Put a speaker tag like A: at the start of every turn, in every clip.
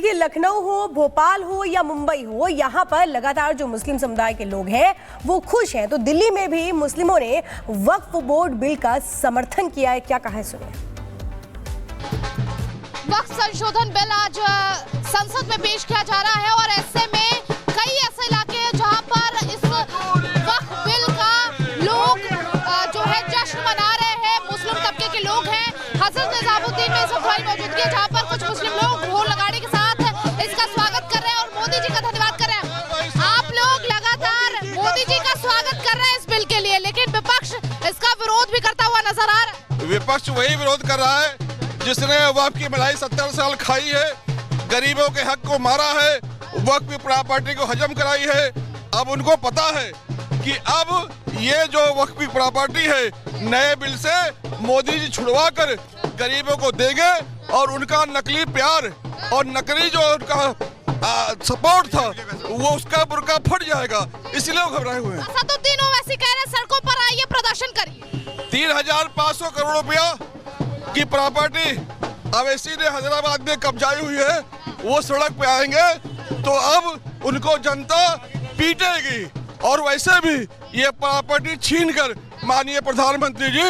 A: देखिए, लखनऊ हो, भोपाल हो या मुंबई हो, यहाँ पर लगातार जो मुस्लिम समुदाय के लोग हैं वो खुश हैं। तो दिल्ली में भी मुस्लिमों ने वक्फ बोर्ड बिल का समर्थन किया है। क्या कहा है, सुनिए।
B: वक्फ संशोधन बिल आज संसद में पेश किया जा रहा है और ऐसे में कई ऐसे इलाके हैं जहां पर इस वक्फ बिल का लोग जो है जश्न मना रहे हैं। मुस्लिम तबके के लोग हैं। हजरत निजामुद्दीन में इस वक्त हमारी मौजूदगी है जहां पर कुछ मुस्लिम लोग ढोल लगाने के साथ इसका स्वागत कर रहे हैं और मोदी जी का धन्यवाद कर रहे हैं। आप लोग लगातार मोदी जी का स्वागत कर रहे हैं इस बिल के लिए, लेकिन विपक्ष इसका विरोध भी करता हुआ नजर आ रहा है।
C: विपक्ष वही विरोध कर रहा है जिसने वक्फ की मलाई 70 साल खाई है, गरीबों के हक को मारा है, वक्फ की प्रॉपर्टी को हजम कराई है। अब उनको पता है कि अब ये जो वक्फ की प्रॉपर्टी है नए बिल से मोदी जी छुड़वा कर गरीबों को देंगे और उनका नकली प्यार और नकली जो उनका सपोर्ट था वो उसका बुर्का फट जाएगा, इसलिए वो घबराए हुए हैं।
B: असदुद्दीन ओवैसी कह रहे हैं सड़कों पर आइए, प्रदर्शन करिए।
C: 3,500 करोड़ रुपया की प्रॉपर्टी अवैसी ने हैदराबाद में कब्जाई हुई है, वो सड़क पे आएंगे तो अब उनको जनता पीटेगी और वैसे भी ये प्रॉपर्टी छीनकर माननीय प्रधानमंत्री जी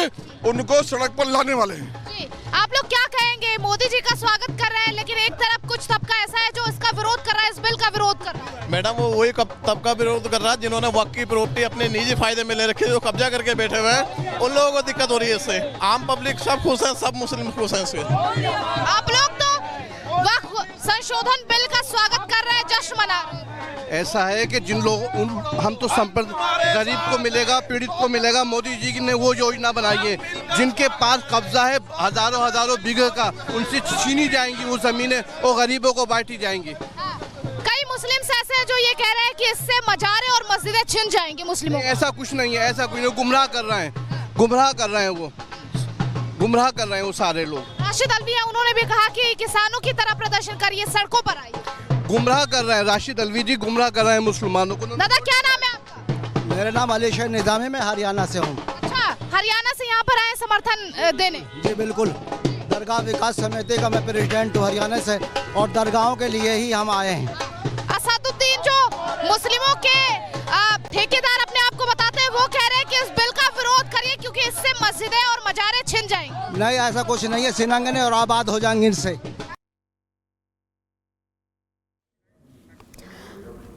C: उनको सड़क पर लाने वाले हैं।
B: जी, आप लोग क्या कहेंगे? मोदी जी का स्वागत कर रहे हैं, लेकिन एक तरफ कुछ तबका ऐसा है जो इसका विरोध कर रहा है, इस बिल का विरोध कर रहा है।
D: मैडम, वो वही तबका विरोध कर रहा है जिन्होंने वक्फ की प्रॉपर्टी अपने निजी फायदे में ले रखी है, जो कब्जा करके बैठे हुए हैं, उन लोगों को दिक्कत हो रही है इससे। आम पब्लिक सब खुश है, सब मुस्लिम खुश हैं इससे।
B: आप लोग तो वक्फ संशोधन बिल का स्वागत कर रहे हैं, जश्न मना रहे हैं।
E: ऐसा है कि जिन लोगों हम तो गरीब को मिलेगा, पीड़ित को मिलेगा। मोदी जी ने वो योजना बनाई है, जिनके पास कब्जा है हजारों बीघे का, उनसे छीनी जाएंगी वो जमीनें, वो गरीबों को बांटी जाएंगी।
B: कई मुस्लिम ऐसे हैं जो ये कह रहे हैं कि इससे मजारे और मस्जिदें छिन जाएंगी मुस्लिमों।
E: ऐसा कुछ नहीं है, ऐसा कुछ नहीं। गुमराह कर रहे हैं वो, गुमराह कर रहे हैं वो सारे लोग।
B: राशिद अलवी है, उन्होंने भी कहा कि किसानों की तरह प्रदर्शन करिए, सड़कों पर आइए।
E: गुमराह कर रहे हैं राशिद अलवी जी, गुमराह कर रहे हैं मुसलमानों को।
B: दादा, क्या नाम है आपका?
F: मेरा नाम अली शेर निजामी, मैं हरियाणा से हूँ।
B: अच्छा, हरियाणा से यहाँ पर आए समर्थन देने?
F: जी बिल्कुल, दरगाह विकास समिति का मैं प्रेसिडेंट हूँ हरियाणा से, और दरगाहों के लिए ही हम आए हैं।
B: असदुद्दीन जो मुस्लिमों के ठेकेदार अपने आप को बताते हैं, वो कह रहे हैं कि इस बिल का विरोध करिए क्योंकि इससे मस्जिदें और मजारे छिन जाएंगे।
F: नहीं, ऐसा कुछ नहीं है, सिनंगने और आबाद हो जाएंगे इनसे।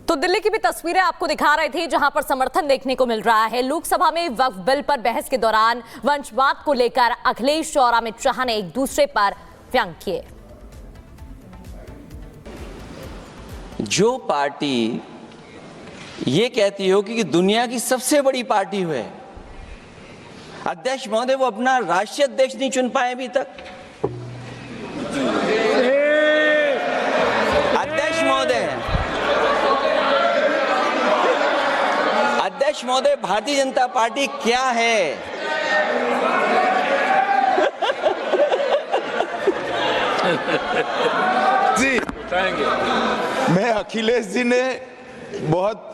G: तो दिल्ली की भी तस्वीरें आपको दिखा रहे थे जहां पर समर्थन देखने को मिल रहा है। लोकसभा में वक्फ बिल पर बहस के दौरान वंशवाद को लेकर अखिलेश और अमित शाह ने एक दूसरे पर व्यंग किए।
H: जो पार्टी ये कहती हो कि दुनिया की सबसे बड़ी पार्टी है, अध्यक्ष महोदय वो अपना राष्ट्रीय अध्यक्ष नहीं चुन पाए अभी तक। अध्यक्ष महोदय भारतीय जनता पार्टी क्या है?
I: जी, मैं अखिलेश जी ने बहुत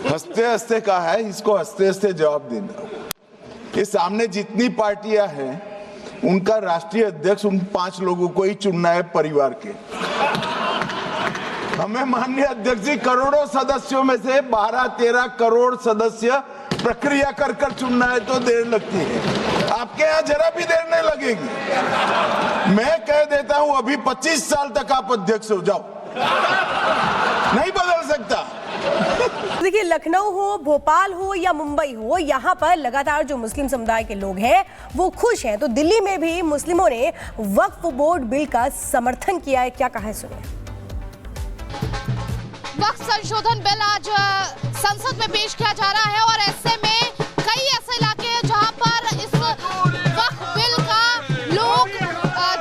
I: हंसते हंसते कहा है, इसको हंसते हंसते जवाब देना। ये सामने जितनी पार्टियां हैं उनका राष्ट्रीय अध्यक्ष उन 5 लोगों को ही चुनना है परिवार के। हमें माननीय अध्यक्ष जी करोड़ों सदस्यों में से 12-13 करोड़ सदस्य प्रक्रिया कर कर चुनना है तो देर लगती है। आपके यहाँ जरा भी देर नहीं लगेगी। मैं कह देता हूं अभी 25 साल तक आप अध्यक्ष हो जाओ, नहीं बदल सकता।
A: देखिए, लखनऊ हो, भोपाल हो या मुंबई हो, यहाँ पर लगातार जो मुस्लिम समुदाय के लोग हैं वो खुश हैं। तो दिल्ली में भी मुस्लिमों ने वक्फ बोर्ड बिल का समर्थन किया है। क्या कहा है, सुनिए।
B: वक्फ संशोधन बिल आज संसद में पेश किया जा रहा है और ऐसे में कई ऐसे इलाके हैं जहां पर इस वक्फ बिल का लोग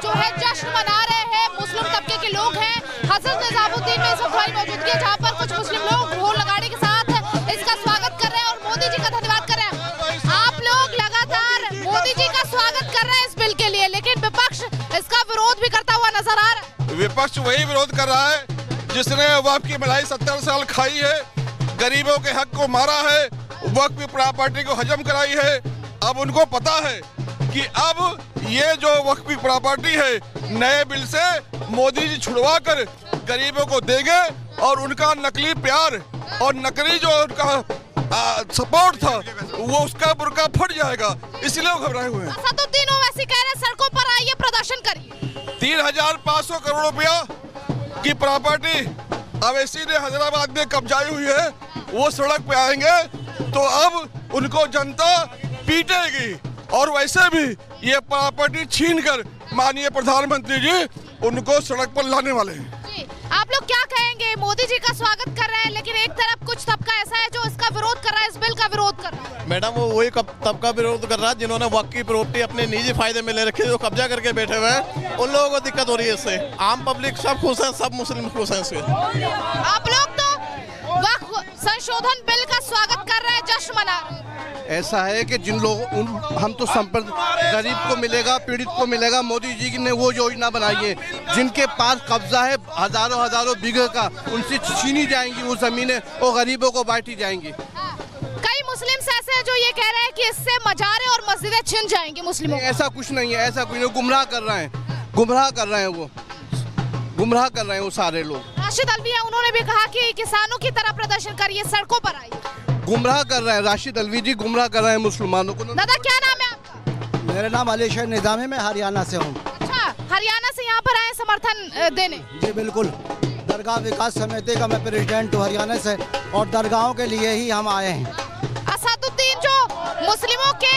B: जो है जश्न मना रहे हैं। मुस्लिम तबके के लोग हैं। हजरत निजामुद्दीन में इस वक्त हमारी मौजूदगी है जहां पर कुछ मुस्लिम लोग ढोल लगाने के साथ इसका स्वागत कर रहे हैं और मोदी जी का धन्यवाद कर रहे हैं। आप लोग लगातार मोदी जी का स्वागत कर रहे हैं इस बिल के लिए, लेकिन विपक्ष इसका विरोध भी करता हुआ नजर आ रहा है।
C: विपक्ष वही विरोध कर रहा है जिसने वक्फ की मलाई 70 साल खाई है, गरीबों के हक को मारा है, वक्फ की प्रॉपर्टी को हजम कराई है। अब उनको पता है कि अब ये जो वक्फ की प्रॉपर्टी है नए बिल से मोदी जी छुड़वा कर गरीबों को देंगे और उनका नकली प्यार और नकली जो उनका सपोर्ट था वो उसका बुरका फट जाएगा, इसलिए वो घबराए हुए हैं।
B: असदुद्दीन ओवैसी कह रहे हैं सड़कों पर आइए प्रदर्शन करिए।
C: 3,500 करोड़ रुपया की प्रॉपर्टी अवैसी ने हैदराबाद में कब्जाई हुई है, वो सड़क पे आएंगे तो अब उनको जनता पीटेगी और वैसे भी ये प्रॉपर्टी छीन कर माननीय प्रधानमंत्री जी उनको सड़क पर लाने वाले हैं।
B: आप लोग क्या कहेंगे? मोदी जी का स्वागत कर रहे हैं लेकिन एक तरफ कुछ तबका ऐसा है जो इसका विरोध कर रहा है, इस बिल का विरोध कर रहा है।
D: मैडम वो वही तबका विरोध कर रहा है जिन्होंने वक्फ की प्रॉपर्टी अपने निजी फायदे में ले रखी है, जो कब्जा करके बैठे हुए हैं, उन लोगों को दिक्कत हो रही है इससे। आम पब्लिक सब खुश है, सब मुस्लिम खुश है इससे।
B: आप लोग तो वक्फ संशोधन बिल का स्वागत कर रहे हैं, जश्न मना रहे हैं।
E: ऐसा है कि जिन लोगों हम तो गरीब को मिलेगा, पीड़ित को मिलेगा। मोदी जी ने वो योजना बनाई है, जिनके पास कब्जा है हजारों बीघे का, उनसे छीनी जाएंगी वो जमीनें और गरीबों को बांटी जाएंगी।
B: कई मुस्लिम ऐसे हैं जो ये कह रहे हैं कि इससे मजारे और मस्जिदें छिन जाएंगी मुस्लिमों।
E: ऐसा कुछ नहीं है, ऐसा कुछ नहीं, गुमराह कर रहे हैं वो, गुमराह कर रहे हैं वो सारे लोग।
B: राशिद अलवी है, उन्होंने भी कहा कि किसानों की तरह प्रदर्शन करिए, सड़कों पर आइए।
E: गुमराह कर रहे हैं राशिद अलवी जी, गुमराह कर रहे हैं मुसलमानों को।
B: दादा क्या नाम है आपका?
F: मेरा नाम अली शेर निजामी, मैं हरियाणा से हूँ।
B: अच्छा, हरियाणा से यहाँ पर आए समर्थन देने?
F: जी बिल्कुल, दरगाह विकास समिति का मैं प्रेसिडेंट हूँ हरियाणा से और दरगाहों के लिए ही हम आए हैं।
B: असदुद्दीन जो मुस्लिमों के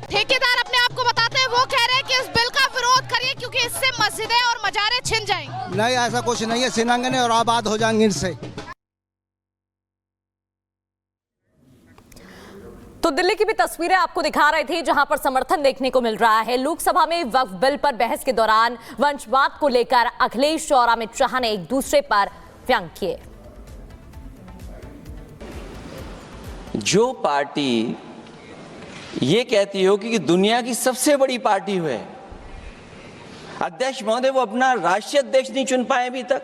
B: ठेकेदार अपने आप को बताते हैं, वो कह रहे हैं कि इस बिल का विरोध करिए क्योंकि इससे मस्जिदें और मजारे छिन जाएंगे।
F: नहीं, ऐसा कुछ नहीं है, सिनंगने और आबाद हो जाएंगे इनसे।
G: तो दिल्ली की भी तस्वीरें आपको दिखा रहे थे जहां पर समर्थन देखने को मिल रहा है। लोकसभा में वक्फ बिल पर बहस के दौरान वंशवाद को लेकर अखिलेश और अमित शाह ने एक दूसरे पर व्यंग किए।
H: जो पार्टी ये कहती हो कि दुनिया की सबसे बड़ी पार्टी है, अध्यक्ष महोदय वो अपना राष्ट्रीय अध्यक्ष नहीं चुन पाए अभी तक।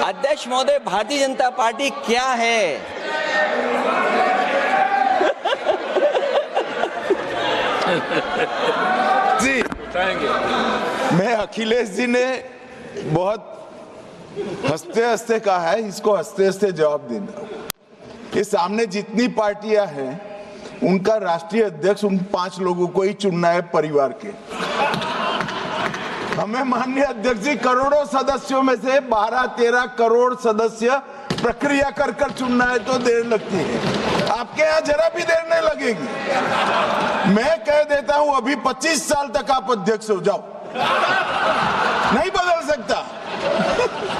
H: अध्यक्ष महोदय भारतीय जनता पार्टी क्या है?
I: जी मैं अखिलेश जी ने बहुत हंसते हंसते कहा है, इसको हंसते हंसते जवाब देना। ये सामने जितनी पार्टियां हैं उनका राष्ट्रीय अध्यक्ष उन 5 लोगों को ही चुनना है परिवार के। हमें माननीय अध्यक्ष जी करोड़ों सदस्यों में से 12-13 करोड़ सदस्य प्रक्रिया कर कर चुनना है तो देर लगती है, आपके यहाँ जरा भी देर नहीं लगेगी। मैं कह देता हूं अभी 25 साल तक आप अध्यक्ष हो जाओ।